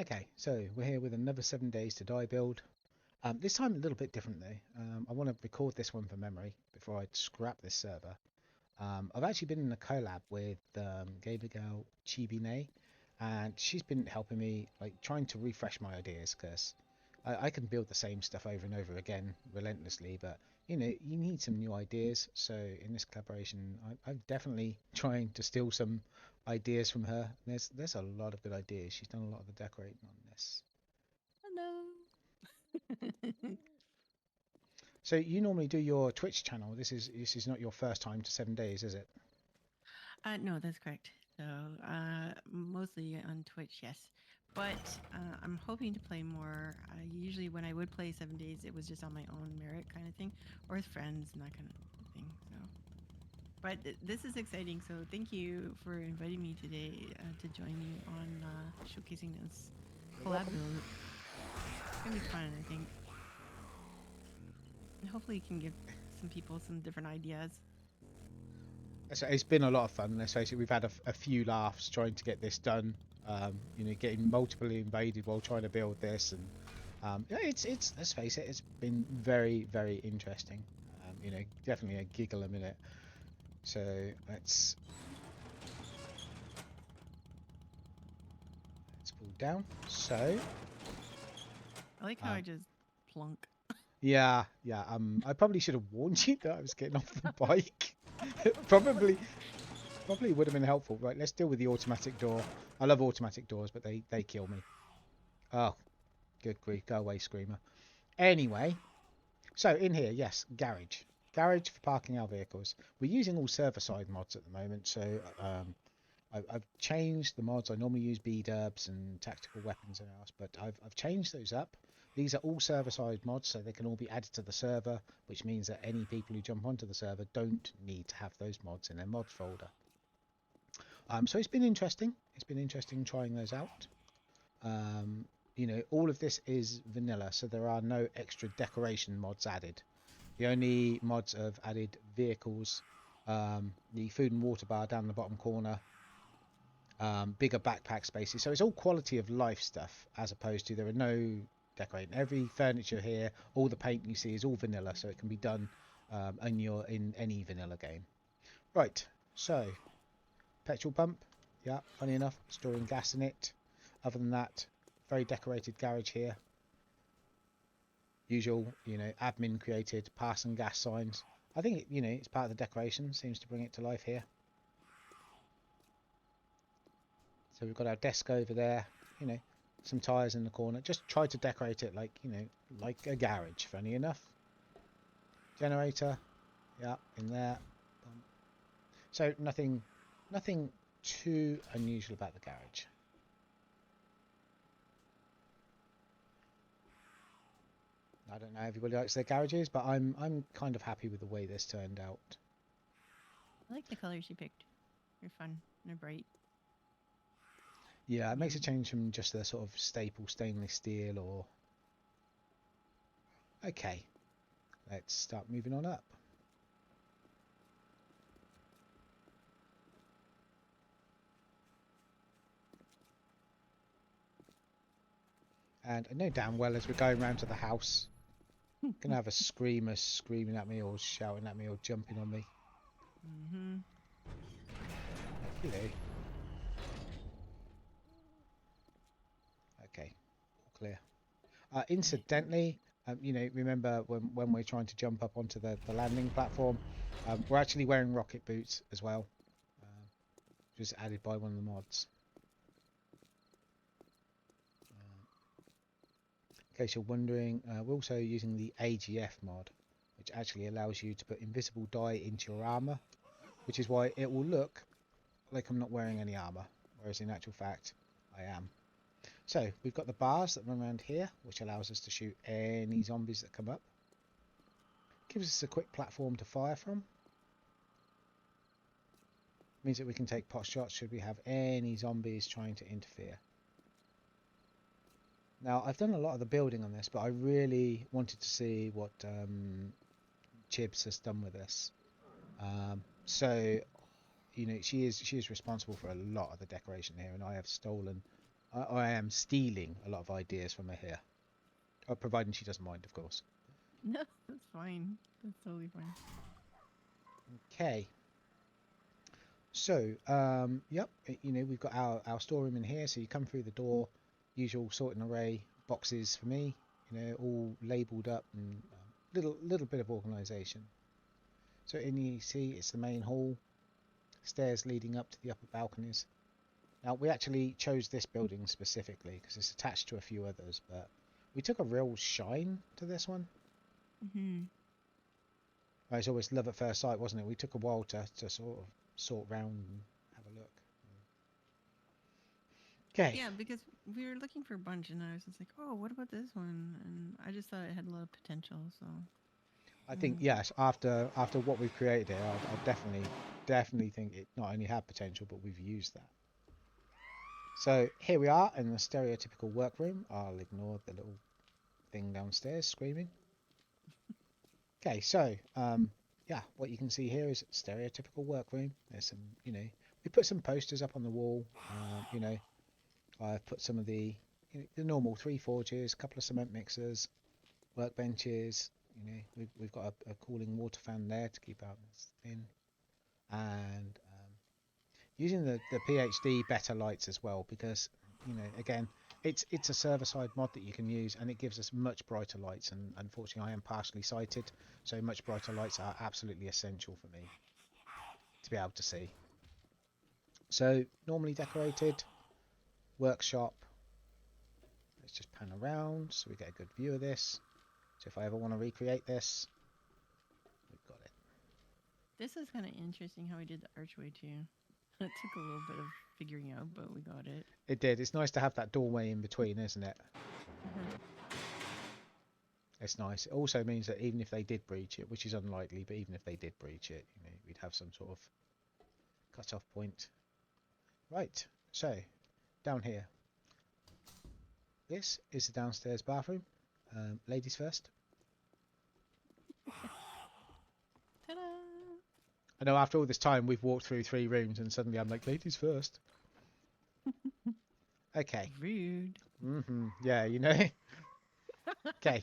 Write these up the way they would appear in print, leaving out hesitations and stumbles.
Okay, so we're here with another 7 days to die build. This time a little bit different though. I want to record this one for memory before I scrap this server. I've actually been in a collab with GamerGirl Chibinee, and she's been helping me, like trying to refresh my ideas because I can build the same stuff over and over again relentlessly, but you need some new ideas. So in this collaboration, I'm definitely trying to steal some ideas from her. There's a lot of good ideas. She's done a lot of the decorating on this. Hello. So you normally do your Twitch channel. This is not your first time to 7 days, is it? No, that's correct. So, mostly on Twitch, yes. But I'm hoping to play more. Usually, when I would play 7 days, it was just on my own merit kind of thing, or with friends and that kind of thing. So, but this is exciting. So, thank you for inviting me today to join you on showcasing this You're collab welcome. build. It's gonna be fun, I think, and hopefully, it can give some people some different ideas. It's been a lot of fun. Let's face it, we've had a few laughs trying to get this done. Getting multiple invaded while trying to build this, and yeah, it's let's face it, it's been very interesting. Definitely a giggle a minute. So let's pull down. So I like how uh, I just plunk. yeah. I probably should have warned you that I was getting off the bike. probably Probably would have been helpful. Right, let's deal with the automatic door. I love automatic doors, but they kill me. Oh, good grief. Go away, Screamer. Anyway, so in here, yes, garage. Garage for parking our vehicles. We're using all server-side mods at the moment, so I've changed the mods. I normally use B-dubs and tactical weapons and else, but I've changed those up. These are all server-side mods, so they can all be added to the server, which means that any people who jump onto the server don't need to have those mods in their mods folder. So it's been interesting. It's been interesting trying those out. Um, all of this is vanilla, so there are no extra decoration mods added. The only mods have added vehicles, the food and water bar down the bottom corner, bigger backpack spaces. So it's all quality of life stuff, as opposed to there are no decorating. Every furniture here, all the paint you see is all vanilla, so it can be done in any vanilla game. Right, so petrol pump, yeah, funny enough, storing gas in it. Other than that, very decorated garage here. Usual, admin created pass and gas signs. I think it's part of the decoration. Seems to bring it to life here. So we've got our desk over there. You know, some tyres in the corner. Just try to decorate it like like a garage. Funny enough, generator, yeah, in there. So nothing too unusual about the garage. I don't know. Everybody likes their garages, but I'm kind of happy with the way this turned out. I like the colors you picked. They're fun. They're bright. Yeah, it makes a Mm. change from just the sort of staple stainless steel or... Okay, let's start moving on up. And I know damn well as we're going round to the house, gonna have a screamer screaming at me or shouting at me or jumping on me. Mm-hmm. Hello. Okay, all clear. Incidentally, remember when we're trying to jump up onto the landing platform, we're actually wearing rocket boots as well, um, just added by one of the mods. In case you're wondering, we're also using the AGF mod, which actually allows you to put invisible dye into your armor, which is why it will look like I'm not wearing any armor, whereas in actual fact, I am. So we've got the bars that run around here, which allows us to shoot any zombies that come up. Gives us a quick platform to fire from. Means that we can take pot shots should we have any zombies trying to interfere. Now, I've done a lot of the building on this, but I really wanted to see what Chibs has done with this. So she is responsible for a lot of the decoration here, and I have stolen I am stealing a lot of ideas from her here, providing she doesn't mind, of course. No, that's fine. That's totally fine. Okay. So, yep, we've got our storeroom in here. So you come through the door, usual sorting array boxes for me, all labelled up and little bit of organisation. So in you see, it's the main hall, stairs leading up to the upper balconies. Now we actually chose this building specifically because it's attached to a few others, but we took a real shine to this one. Mhm. It's always love at first sight, wasn't it? We took a while to sort round and have a look. Okay. Yeah, because we were looking for a bunch, and I was just like, "Oh, what about this one?" And I just thought it had a lot of potential. So, I think mm. yes. After what we've created here, I definitely think it not only had potential, but we've used that. So here we are in the stereotypical workroom. I'll ignore the little thing downstairs screaming. Okay, so yeah, what you can see here is stereotypical workroom. There's some, we put some posters up on the wall. I've put some of the normal three forges, a couple of cement mixers, workbenches. We've got a cooling water fan there to keep out in, and using the PhD better lights as well because again it's a server side mod that you can use and it gives us much brighter lights, and unfortunately I am partially sighted, so much brighter lights are absolutely essential for me to be able to see. So normally decorated workshop. Let's just pan around so we get a good view of this. So if I ever want to recreate this, we've got it. This is kind of interesting how we did the archway too. It took a little bit of figuring out, but we got it. It did. It's nice to have that doorway in between, isn't it? Uh-huh. It's nice. It also means that even if they did breach it, which is unlikely, but even if they did breach it, we'd have some sort of cut-off point. Right, so down here. This is the downstairs bathroom. Ladies first. Ta-da! I know after all this time we've walked through 3 rooms and suddenly I'm like, ladies first. Okay. Rude. Yeah, Okay.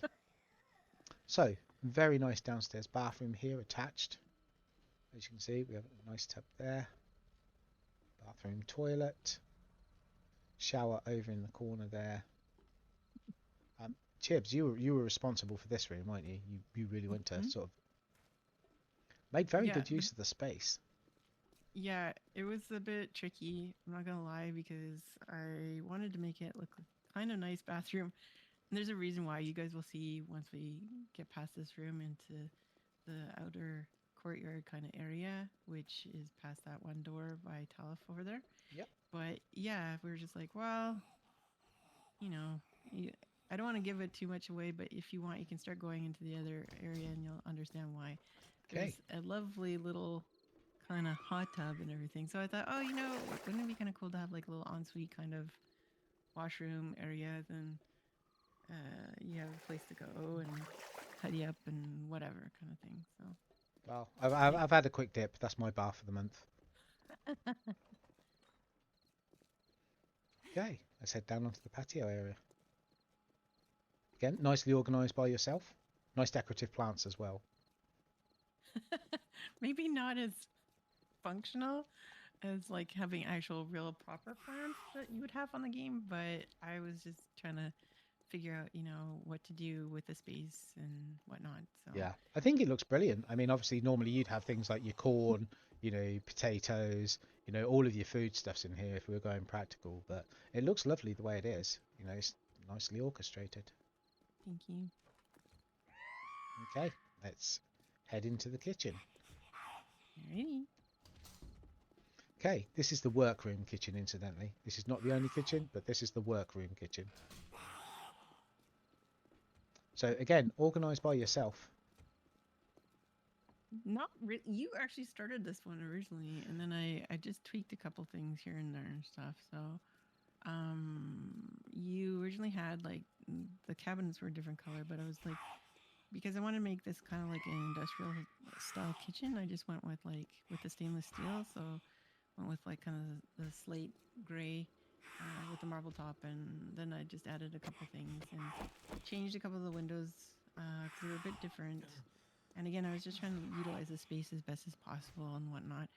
So, very nice downstairs bathroom here attached. As you can see, we have a nice tub there. Bathroom toilet. Shower over in the corner there. Chibs, you were responsible for this room, weren't you? You really went to Hmm. sort of made very Yeah, good use of the space. yeah, it was a bit tricky. I'm not gonna lie because I wanted to make it look kind of nice bathroom. And there's a reason why you guys will see once we get past this room into the outer courtyard kind of area, which is past that one door by Talif over there. Yep. But yeah, we were just like, well, you know, you, I don't want to give it too much away, but if you want, you can start going into the other area and you'll understand why. Okay. There's a lovely little kind of hot tub and everything. So I thought, oh, wouldn't it be kind of cool to have like a little ensuite kind of washroom area? Then you have a place to go and tidy up and whatever kind of thing. So Well, I've had a quick dip. That's my bath for the month. Okay, let's head down onto the patio area. Again, nicely organised by yourself. Nice decorative plants as well. maybe not as functional as like having actual real proper plants that you would have on the game, but I was just trying to figure out, what to do with the space and whatnot. So Yeah, I think it looks brilliant. I mean, obviously, normally you'd have things like your corn, potatoes, all of your food stuffs in here if we were going practical, but it looks lovely the way it is. It's nicely orchestrated. thank you. Okay, let's head into the kitchen. Alrighty. Okay, this is the workroom kitchen, incidentally. This is not the only kitchen, but this is the workroom kitchen. So again, organised by yourself. Not really. You actually started this one originally, and then I just tweaked a couple things here and there and stuff. So, you originally had like the cabinets were a different color, but I was like, because I want to make this kind of like an industrial style kitchen, I just went with the stainless steel. So went with like kind of the slate gray with the marble top, and then I just added a couple things and changed a couple of the windows because they were a bit different. And again, I was just trying to utilize the space as best as possible and whatnot.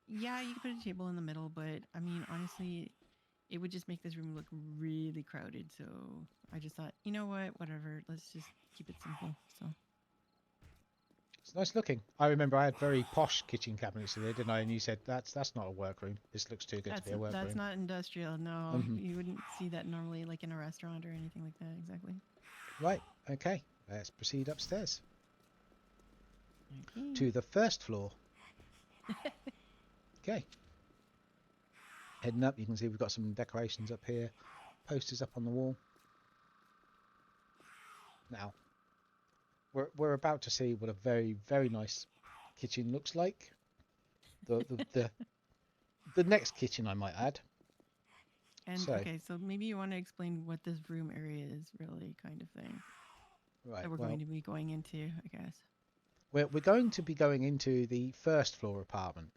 Yeah, you could put a table in the middle, but I mean, honestly, it would just make this room look really crowded. So I just thought, you know what, whatever, let's just keep it simple. So It's nice looking. I remember I had very posh kitchen cabinets in there, didn't I? And you said that's not a workroom. This looks too good to be a that's workroom. not industrial. No, Mm-hmm. you wouldn't see that normally, like in a restaurant or anything like that. Exactly. Right. Okay. Let's proceed upstairs Okay. to the first floor. Okay. Heading up, you can see we've got some decorations up here, posters up on the wall. Now, we're about to see what a very, very nice kitchen looks like. The next kitchen, I might add. And So, okay, so maybe you want to explain what this room area is really, kind of thing, right, that we're well, going to be going into, I guess. we're going to be going into the first floor apartment,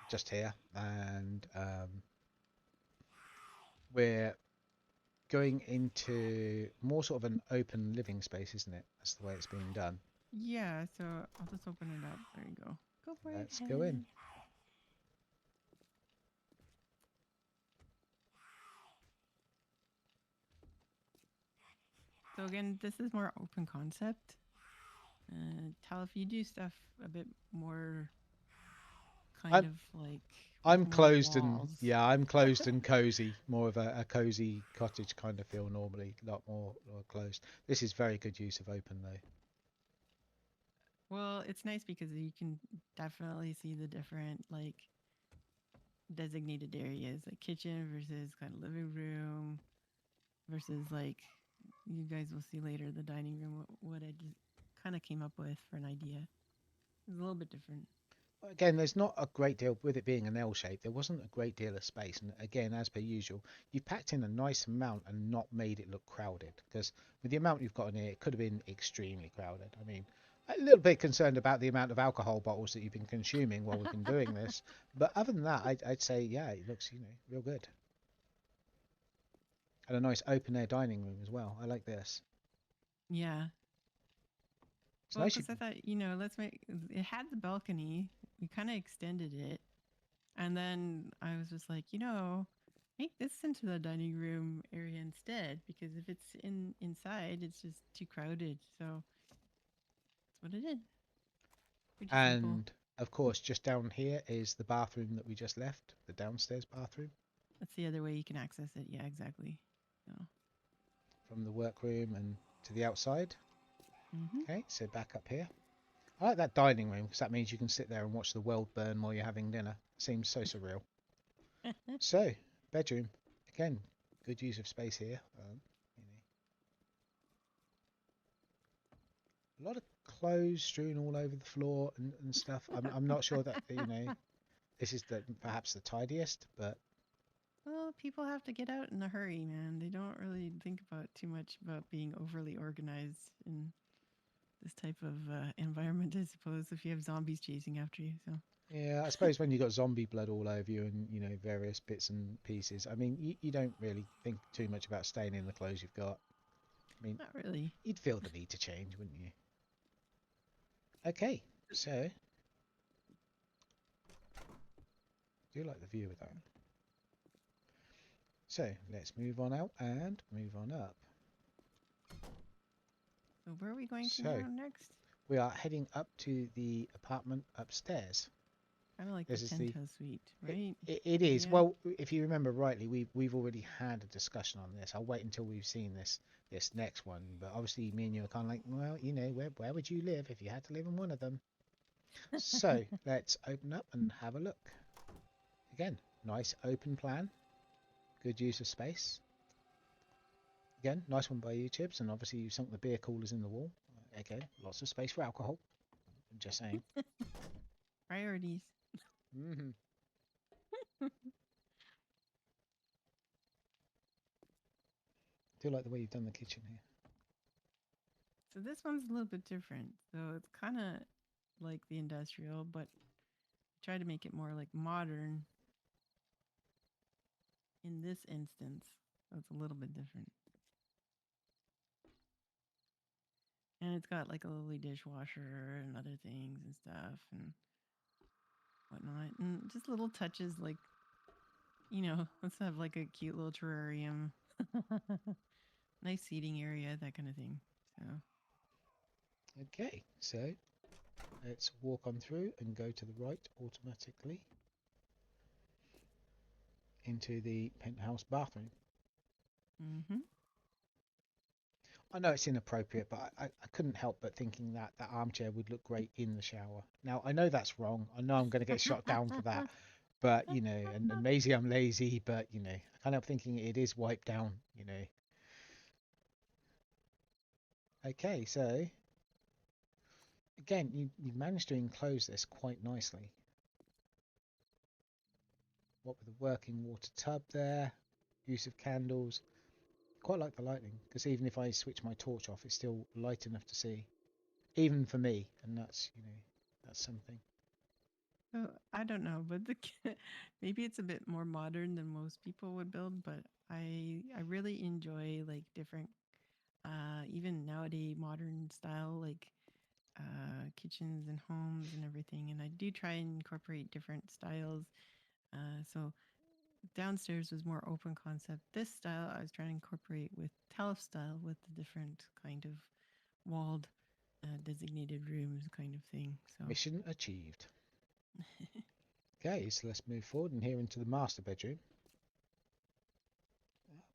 just here, and we're going into more sort of an open living space, isn't it? That's the way it's being done. Yeah, so I'll just open it up. There you go. Go right Let's go in. ahead. So again, this is more open concept. Tell if you do stuff a bit more kind I'm of like with I'm more closed and walls. yeah, I'm closed and cozy. More of a cozy cottage kind of feel normally, a lot more closed. This is very good use of open though. Well, it's nice because you can definitely see the different like designated areas, like kitchen versus kind of living room versus like you guys will see later the dining room. What I just kind of came up with for an idea. It's a little bit different. Again, there's not a great deal with it being an L shape. There wasn't a great deal of space, and again, as per usual, you packed in a nice amount and not made it look crowded. Because with the amount you've got in here, it could have been extremely crowded. I mean, a little bit concerned about the amount of alcohol bottles that you've been consuming while we've been doing this, but other than that, I'd say yeah, it looks real good. And a nice open air dining room as well. I like this. Yeah. It's Well, nice. because I thought, let's make it had the balcony. We kind of extended it. And then I was just like, make this into the dining room area instead because if it's inside, it's just too crowded. So that's what I did. Pretty simple. And of course, just down here is the bathroom that we just left, the downstairs bathroom That's the other way you can access it. Yeah, exactly. So, from the workroom and to the outside. hmm Okay, so back up here. I like that dining room because that means you can sit there and watch the world burn while you're having dinner. Seems so surreal. So, bedroom. Again, good use of space here. A lot of clothes strewn all over the floor and stuff. I'm not sure that, this is perhaps the tidiest, but well, people have to get out in a hurry, man. They don't really think about too much about being overly organized in this type of environment, I suppose, if you have zombies chasing after you. So, yeah, I suppose when you've got zombie blood all over you and, various bits and pieces, I mean, you don't really think too much about staying in the clothes you've got. I mean, not really. you'd feel the need to change, wouldn't you? Okay, so, do you like the view of that? So, let's move on out and move on up. So, where are we going to So, now next? we are heading up to the apartment upstairs. Kind of like the This is penthouse suite, right? it is. Yeah. Well, if you remember rightly, we've already had a discussion on this. I'll wait until we've seen this next one. But obviously, me and you are kind of like, well, where would you live if you had to live in one of them? So let's open up and have a look. Again, nice open plan, good use of space. Again, nice one by you, Chibs, and obviously you sunk the beer coolers in the wall. Again, lots of space for alcohol. I'm just saying. Priorities. hmm Do like the way you've done the kitchen here. So this one's a little bit different. So it's kind of like the industrial, but try to make it more like modern. in this instance. So it's a little bit different. And it's got like a lovely dishwasher and other things and stuff and whatnot. And just little touches like, let's have like a cute little terrarium, nice seating area, that kind of thing. So, Okay, so let's walk on through and go to the right automatically into the penthouse bathroom. mm-hmm. I know it's inappropriate, but I couldn't help but thinking that that armchair would look great in the shower. Now, I know that's wrong. I know I'm going to get shot down for that. But, and maybe I'm lazy, but, I can't help thinking it is wiped down. Okay, so, again, you've managed to enclose this quite nicely. What with the working water tub there, use of candles. Quite like the lighting, because even if I switch my torch off, it's still light enough to see. Even for me, and that's something. So I don't know, but maybe it's a bit more modern than most people would build, but I really enjoy like different even nowadays modern style like kitchens and homes and everything, and I do try and incorporate different styles. So downstairs was more open concept. This style I was trying to incorporate with Talif style with the different kind of walled designated rooms kind of thing. So Mission achieved. Okay, so let's move forward and here into the master bedroom.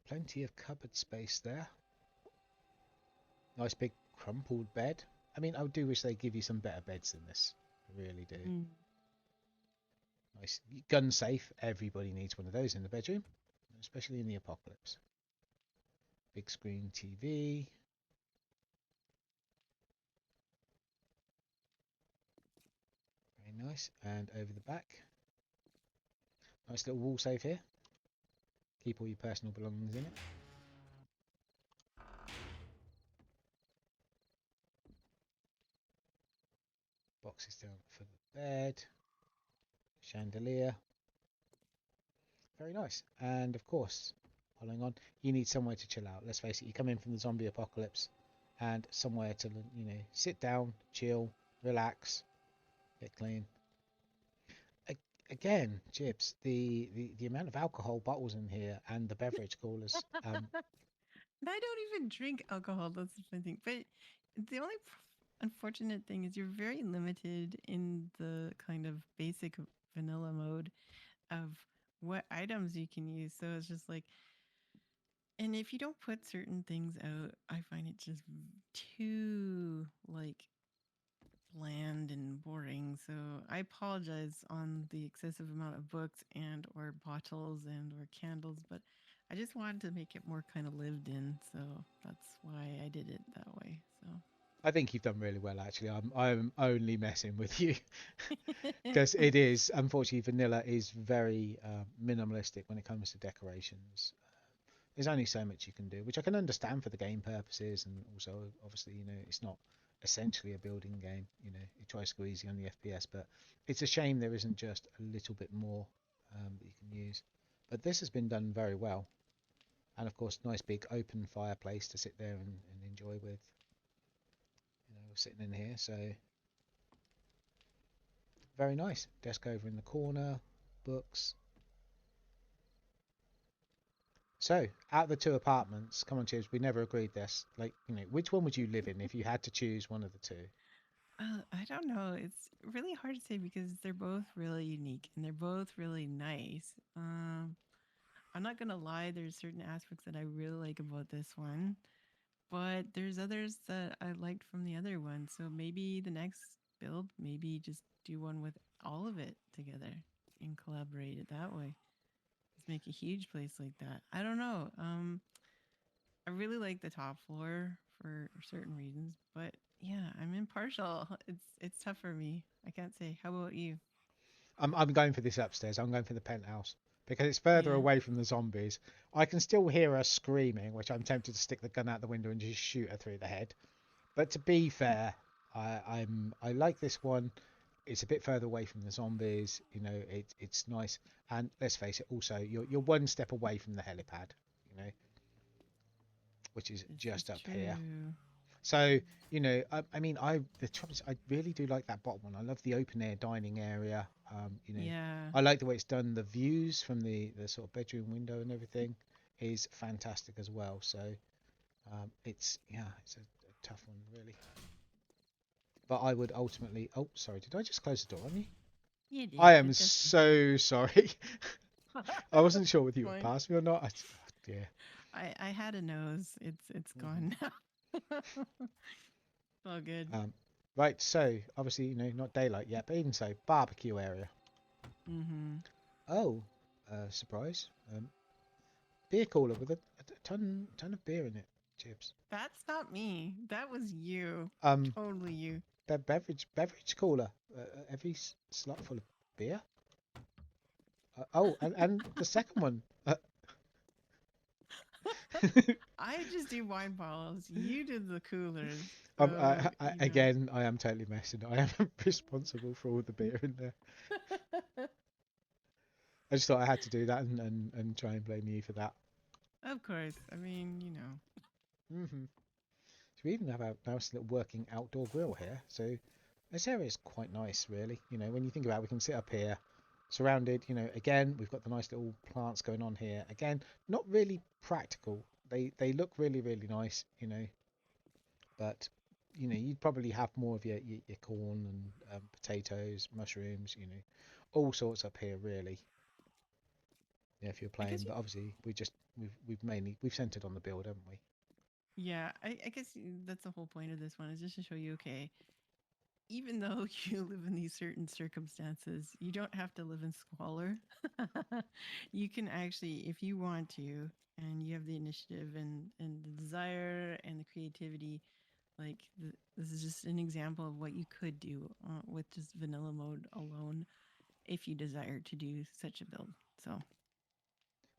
Plenty of cupboard space there. Nice big crumpled bed. I mean, I do wish they give you some better beds than this. I really do. mm. Nice gun safe. Everybody needs one of those in the bedroom, especially in the apocalypse. Big screen TV. Very nice. And over the back, nice little wall safe here. Keep all your personal belongings in it. Boxes down for the bed. Chandelier. Very nice. And of course, following on, you need somewhere to chill out. Let's face it, you come in from the zombie apocalypse and somewhere to, sit down, chill, relax, get clean. Again, Jibs, the amount of alcohol bottles in here and the beverage coolers. And I don't even drink alcohol. That's the funny thing. But the only unfortunate thing is you're very limited in the kind of basic vanilla mode of what items you can use. So it's just like, and if you don't put certain things out, I find it just too like bland and boring. So I apologize on the excessive amount of books and or bottles and or candles, but I just wanted to make it more kind of lived in. So that's why I did it that way. So I think you've done really well, actually. I'm only messing with you because it is, unfortunately, vanilla is very minimalistic when it comes to decorations. There's only so much you can do, which I can understand for the game purposes, and also obviously it's not essentially a building game. It tries to go easy on the FPS, but it's a shame there isn't just a little bit more that you can use. But this has been done very well, and of course, nice big open fireplace to sit there and enjoy with. Sitting in here, so very nice. Desk over in the corner, books. So, out of the two apartments, come on, Chips, we never agreed this. Like, which one would you live in if you had to choose one of the two? I don't know. It's really hard to say because they're both really unique and they're both really nice. I'm not gonna lie. There's certain aspects that I really like about this one, but there's others that I liked from the other one. So maybe the next build, maybe just do one with all of it together and collaborate it that way. Let's make a huge place like that. I don't know. I really like the top floor for certain reasons, but yeah, I'm impartial. It's tough for me. I can't say. How about you? I'm going for this upstairs. I'm going for the penthouse because it's further Yeah. away from the zombies. I can still hear her screaming, which I'm tempted to stick the gun out the window and just shoot her through the head. But to be fair, I like this one. it's a bit further away from the zombies. You know, it's nice. And let's face it, also you're one step away from the helipad. You know, which is This is just up here. true. So, you know, I mean, the trouble is, I really do like that bottom one. I love the open air dining area. You know, Yeah. I like the way it's done. The views from the sort of bedroom window and everything is fantastic as well. So, it's a tough one really. But I would ultimately. Oh, sorry, did I just close the door on you? You I did, am but that's so sorry. I wasn't sure whether you were fine. past me or not. Oh dear. I had a nose. It's Mhm. gone now. All good. Right, so obviously, you know, not daylight yet, but even so, barbecue area. Mm-hmm. Oh, surprise. Beer cooler with a ton of beer in it, Chips. That's not me. That was you. Um, Totally you. beverage cooler. Every slot full of beer. Oh, and the second one. I just do wine bottles. You did the coolers. So, you know. Again, I am totally messing. I am responsible for all the beer in there. I just thought I had to do that and try and blame you for that. Of course. I mean, you know. Hmm. So we even have a nice little working outdoor grill here. So this area is quite nice, really. You know, when you think about it, we can sit up here, surrounded. You know, again, we've got the nice little plants going on here. Again, not really practical. They look really nice. You know, but you know, you'd probably have more of your corn and potatoes, mushrooms. You know, all sorts up here, really. Yeah, if you're I guess playing, you. but obviously we've mainly we've centered on the build, haven't we? Yeah, I guess that's the whole point of this one is just to show you, okay, even though you live in these certain circumstances, you don't have to live in squalor. You can actually, if you want to, and you have the initiative and the desire and the creativity, like this is just an example of what you could do with just vanilla mode alone if you desire to do such a build. So,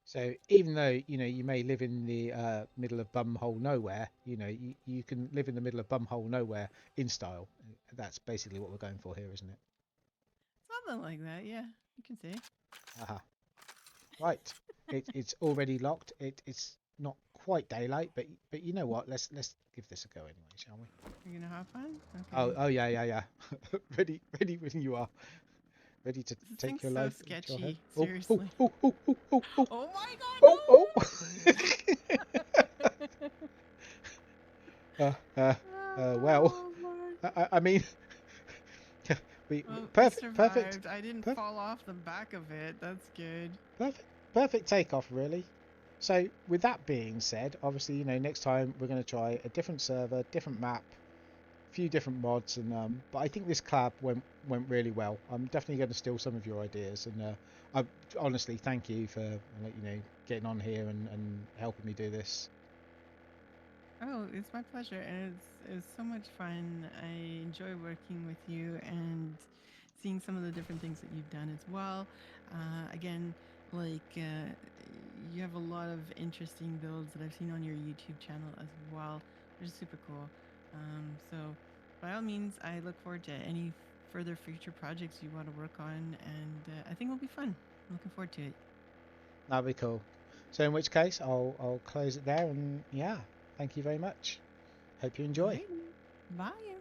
So even though you know you may live in the middle of bumhole nowhere, you know you can live in the middle of bumhole nowhere in style. That's basically what we're going for here, isn't it? something like that, yeah, you can say. Aha. Right. It's already locked. It's not quite daylight, but you know what? Let's give this a go anyway, shall we? You're gonna have fun? Oh Okay. oh yeah. Ready when you are. Ready to This take thing's your so life into your hand. sketchy, Oh oh seriously. oh oh oh oh oh Oh my oh oh. god, uh, uh, no! well, Oh Lord. I mean, we Well, we perfect, survived. I didn't perfect, fall off the back of it. That's good. perfect, perfect takeoff, really. So, with that being said, obviously, you know, next time we're going to try a different server, different map, a few different mods, and but I think this collab went really well. I'm definitely going to steal some of your ideas, and I honestly thank you for you know getting on here and helping me do this. Oh, it's my pleasure, and it's so much fun. I enjoy working with you and seeing some of the different things that you've done as well. Again, you have a lot of interesting builds that I've seen on your YouTube channel as well, which is super cool. So, by all means, I look forward to any further future projects you want to work on, and I think it'll be fun. I'm looking forward to it. That'd be cool. So, in which case, I'll close it there, and yeah, thank you very much. Hope you enjoy. Alrighty, bye.